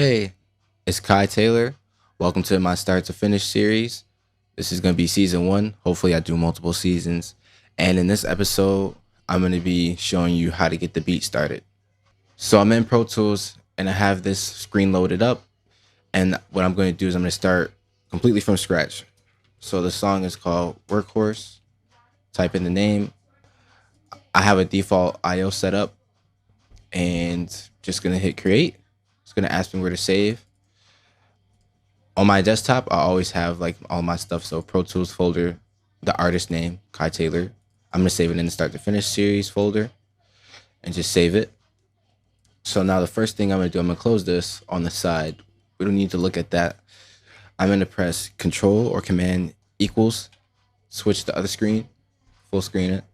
Hey, it's Kai Taylor. Welcome to my Start to Finish series. This is going to be season one. Hopefully, I do multiple seasons. And in this episode, I'm going to be showing you how to get the beat started. So I'm in Pro Tools and I have this screen loaded up. And what I'm going to do is I'm going to start completely from scratch. So the song is called Workhorse. Type in the name. I have a default IO set up and just going to hit create. It's going to ask me where to save. On my desktop, I always have like all my stuff. So Pro Tools folder, the artist name, Kai Taylor. I'm gonna save it in the Start to Finish series folder and just save it. So now the first thing I'm gonna do, I'm gonna close this on the side. We don't need to look at that. I'm gonna press Control or Command equals, switch the other screen, full screen it,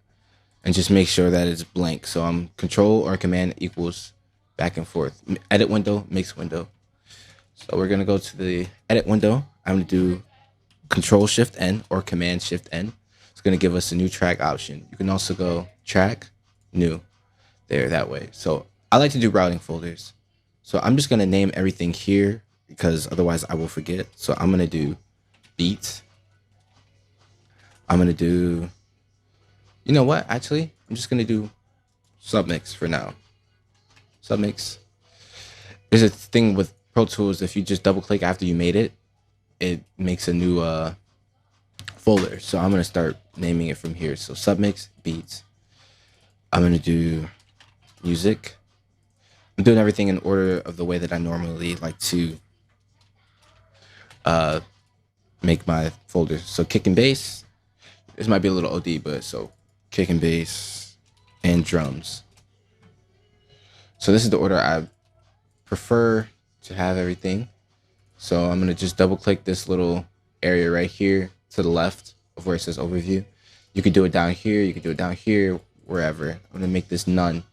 and just make sure that it's blank. So I'm Control or Command equals back and forth. Edit window, mix window. So we're gonna go to the edit window. I'm gonna do Control Shift N or Command Shift N. It's gonna give us a new track option. You can also go track, new, there, that way. So I like to do routing folders. So I'm just gonna name everything here because otherwise I will forget. So I'm gonna do beats. I'm gonna do, you know what? Actually, I'm just gonna do submix for now. Submix. There's a thing with Pro Tools, if you just double click after you made it, it makes a new folder. So I'm gonna start naming it from here. So submix beats. I'm gonna do music. I'm doing everything in order of the way that I normally like to make my folders. So kick and bass. This might be a little OD, but so kick and bass and drums. So this is the order I prefer to have everything. So I'm gonna just double click this little area right here to the left of where it says overview. You could do it down here, you could do it down here, wherever. I'm gonna make this none.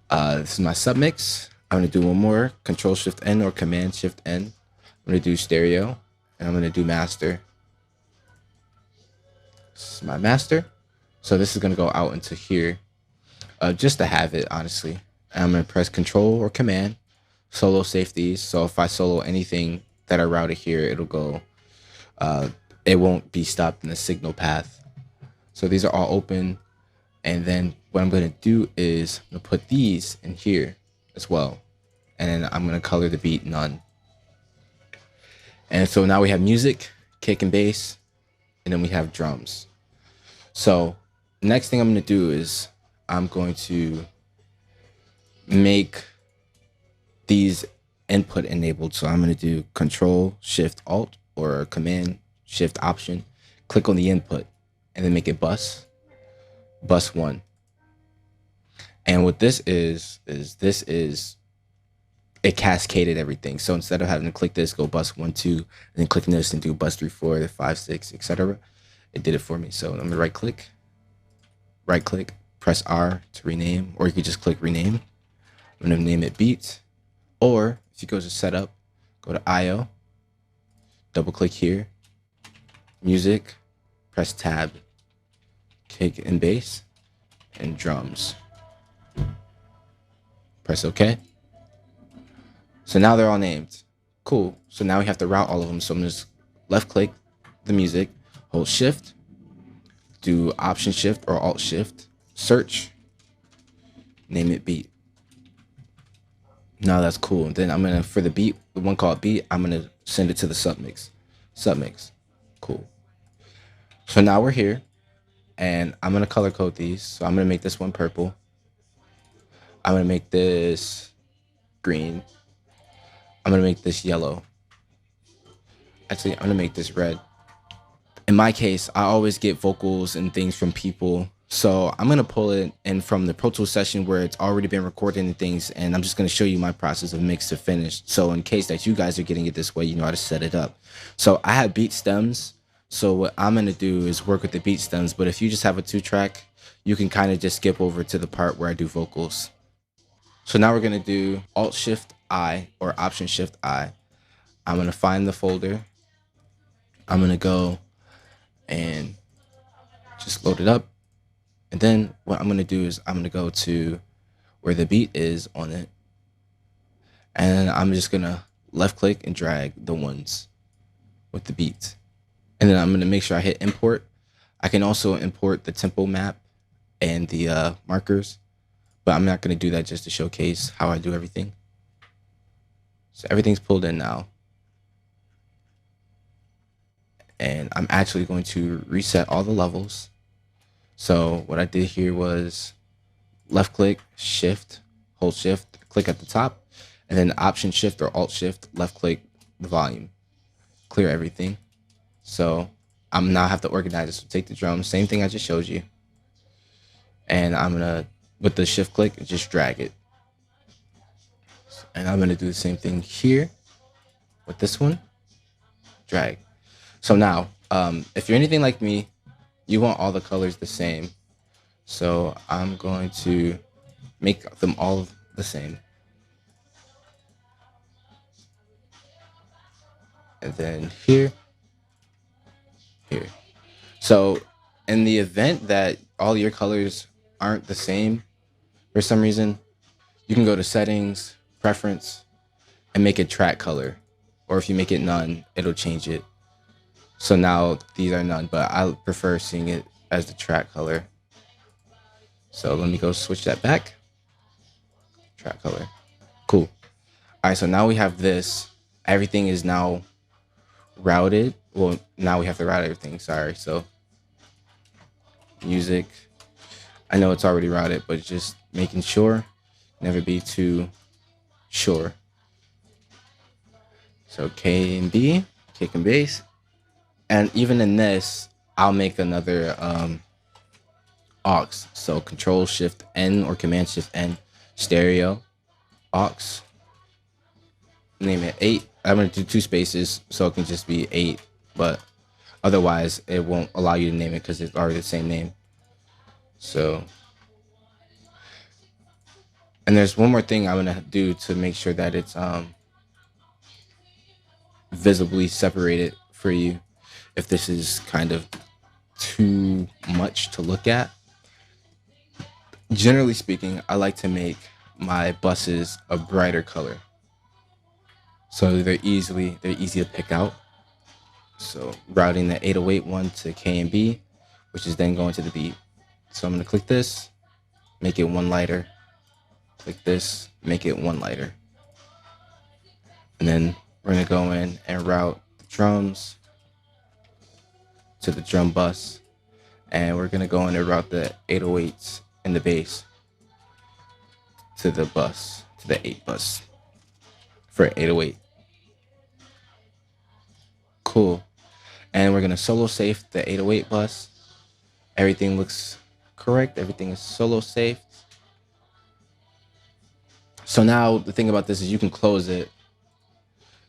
This is my submix. I'm gonna do one more, Control Shift N or Command Shift N. I'm gonna do stereo and I'm gonna do master. This is my master. So this is gonna go out into here, just to have it, honestly. And I'm gonna press Control or Command. Solo safeties. So if I solo anything that I routed here, it'll go, it won't be stopped in the signal path. So these are all open. And then what I'm going to do is I'm going to put these in here as well. And then I'm going to color the beat none. And so now we have music, kick and bass, and then we have drums. So next thing I'm going to do is I'm going to make these input enabled. So I'm going to do Control Shift Alt or Command Shift Option, click on the input and then make it bus 1. And what this is it cascaded everything. So instead of having to click this, go bus 1, 2, and then clicking this and do bus 3, 4, 5, 6, etc., it did it for me. So I'm gonna right click, press R to rename, or you could just click rename. I'm gonna name it beat. Or if you go to setup, go to IO, double click here, music, press tab, kick and bass, and drums. Press OK. So now they're all named. Cool. So now we have to route all of them. So I'm just left click the music, hold shift, do option shift or alt shift, search, name it beat. Now that's cool. Then I'm gonna, for the beat, the one called beat, I'm gonna send it to the submix. Cool. So now we're here and I'm gonna color code these. So I'm gonna make this one purple. I'm gonna make this green. I'm gonna make this yellow. Actually, I'm gonna make this red. In my case, I always get vocals and things from people. So I'm going to pull it in from the Pro Tools session where it's already been recorded and things. And I'm just going to show you my process of mix to finish. So in case that you guys are getting it this way, you know how to set it up. So I have beat stems. So what I'm going to do is work with the beat stems. But if you just have a 2-track, you can kind of just skip over to the part where I do vocals. So now we're going to do Alt Shift I or Option Shift I. I'm going to find the folder. I'm going to go and just load it up. And then what I'm going to do is I'm going to go to where the beat is on it. And I'm just gonna left click and drag the ones with the beats. And then I'm gonna make sure I hit import. I can also import the tempo map and the markers, but I'm not gonna do that just to showcase how I do everything. So everything's pulled in now. And I'm actually going to reset all the levels. So what I did here was left click, shift, hold shift, click at the top, and then option shift or alt shift, left click the volume, clear everything. So I'm now have to organize this. So take the drum, same thing I just showed you. And I'm gonna, with the shift click, just drag it. And I'm gonna do the same thing here with this one, drag. So now, if you're anything like me, you want all the colors the same. So I'm going to make them all the same. And then here. So in the event that all your colors aren't the same for some reason, you can go to settings, preference, and make it track color. Or if you make it none, it'll change it. So now these are none, but I prefer seeing it as the track color. So let me go switch that back. Track color. Cool. All right, so now we have this. Everything is now routed. Well, now we have to route everything. Sorry. So music. I know it's already routed, but just making sure. Never be too sure. So K and B, kick and bass. And even in this, I'll make another aux. So Control Shift N or Command Shift N, stereo, aux. Name it 8. I'm gonna do 2 spaces, so it can just be 8. But otherwise, it won't allow you to name it because it's already the same name. So, and there's one more thing I'm gonna do to make sure that it's visibly separated for you. If this is kind of too much to look at. Generally speaking, I like to make my buses a brighter color, so they're easy to pick out. So routing the 808 one to K and B, which is then going to the beat. So I'm gonna click this, make it 1 lighter. Click this, make it 1 lighter. And then we're gonna go in and route the drums to the drum bus. And we're gonna go in and route the 808s and the bass to the bus, to the 8 bus for 808. Cool. And we're gonna solo safe the 808 bus. Everything looks correct. Everything is solo safe. So now the thing about this is you can close it.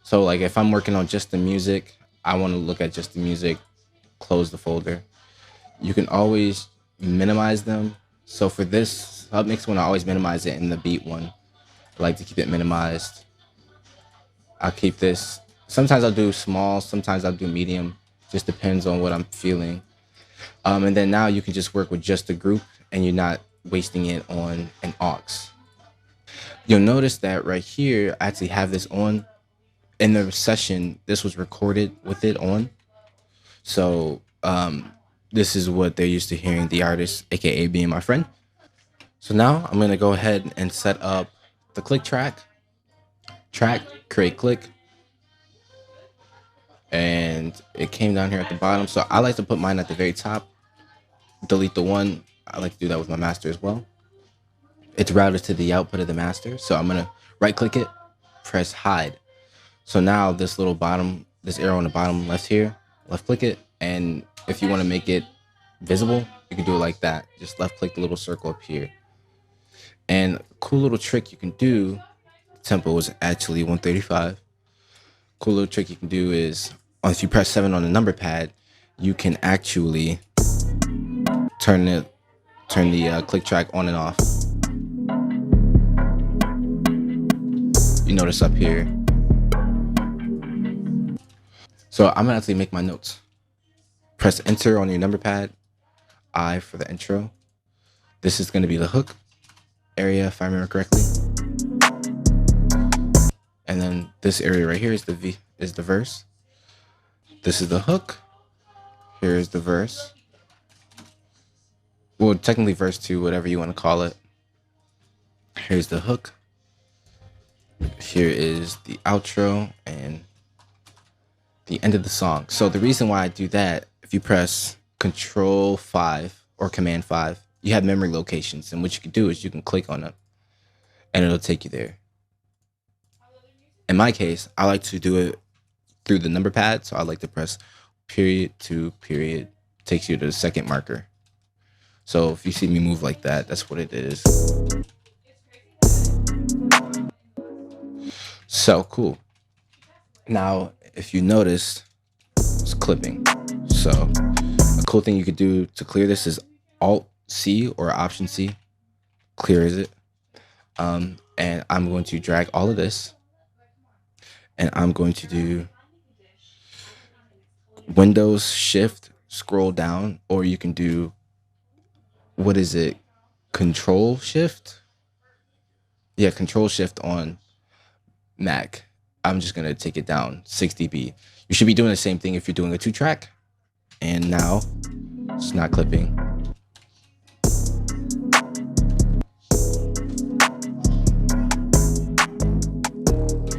So like if I'm working on just the music, I want to look at just the music, close the folder. You can always minimize them. So for this submix one, I always minimize it in the beat one. I like to keep it minimized. I'll keep this. Sometimes I'll do small, sometimes I'll do medium. Just depends on what I'm feeling. And then now you can just work with just the group and you're not wasting it on an aux. You'll notice that right here, I actually have this on. In the session, this was recorded with it on. So this is what they're used to hearing the artist, aka being my friend. So now I'm gonna go ahead and set up the click track, create click. And it came down here at the bottom. So I like to put mine at the very top, delete the one. I like to do that with my master as well. It's routed to the output of the master. So I'm gonna right click it, press hide. So now this little bottom, this arrow on the bottom left here, left click it. And if you want to make it visible, you can do it like that. Just left click the little circle up here. And a cool little trick you can do, tempo is actually 135. Cool little trick you can do is if you press 7 on the number pad, you can actually turn the click track on and off. You notice up here. So I'm gonna actually make my notes. Press enter on your number pad. I for the intro. This is gonna be the hook area, if I remember correctly. And then this area right here is the verse. This is the hook. Here is the verse. Well, technically verse 2, whatever you want to call it. Here's the hook. Here is the outro and the end of the song. So the reason why I do that, if you press Control 5 or Command 5, you have memory locations, and what you can do is you can click on them and it'll take you there. In my case, I like to do it through the number pad, so I like to press period to period, takes you to the second marker. So if you see me move like that, that's what it is. So cool. Now, if you notice, it's clipping. So a cool thing you could do to clear this is Alt-C or Option-C. Clears it. And I'm going to drag all of this. And I'm going to do Windows Shift, scroll down, or you can do, what is it? Control Shift? Yeah, Control Shift on Mac. I'm just going to take it down 6 dB. You should be doing the same thing if you're doing a 2-track. And now it's not clipping.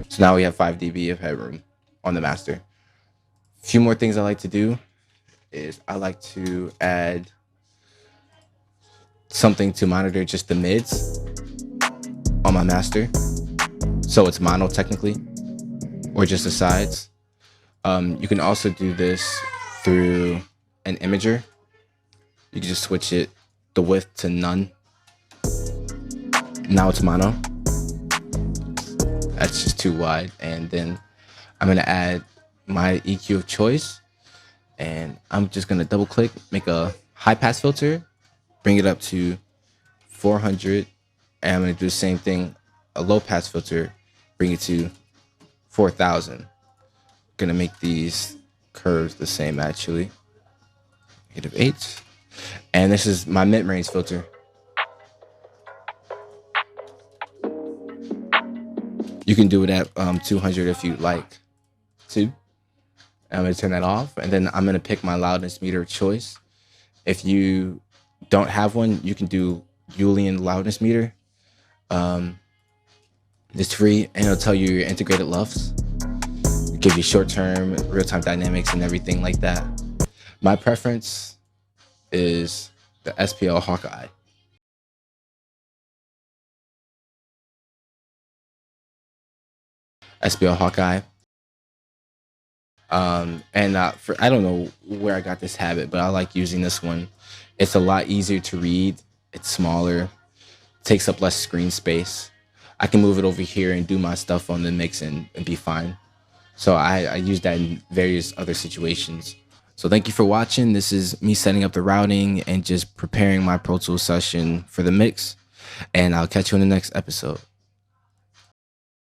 So now we have 5 dB of headroom on the master. A few more things I like to do is I like to add something to monitor just the mids on my master. So it's mono technically, or just the sides. You can also do this through an imager. You can just switch it, the width to none. Now it's mono. That's just too wide. And then I'm gonna add my EQ of choice, and I'm just gonna double click, make a high pass filter, bring it up to 400, and I'm gonna do the same thing, a low pass filter, bring it to 4,000. Gonna make these curves the same actually. -8. And this is my mid-range filter. You can do it at 200 if you like to. I'm gonna turn that off, and then I'm gonna pick my loudness meter of choice. If you don't have one, you can do Boolean loudness meter. It's free, and it'll tell you your integrated LUFS. It gives you short-term, real-time dynamics, and everything like that. My preference is the SPL Hawkeye. SPL Hawkeye. I don't know where I got this habit, but I like using this one. It's a lot easier to read. It's smaller, takes up less screen space. I can move it over here and do my stuff on the mix and be fine. So I use that in various other situations. So thank you for watching. This is me setting up the routing and just preparing my Pro Tools session for the mix. And I'll catch you in the next episode.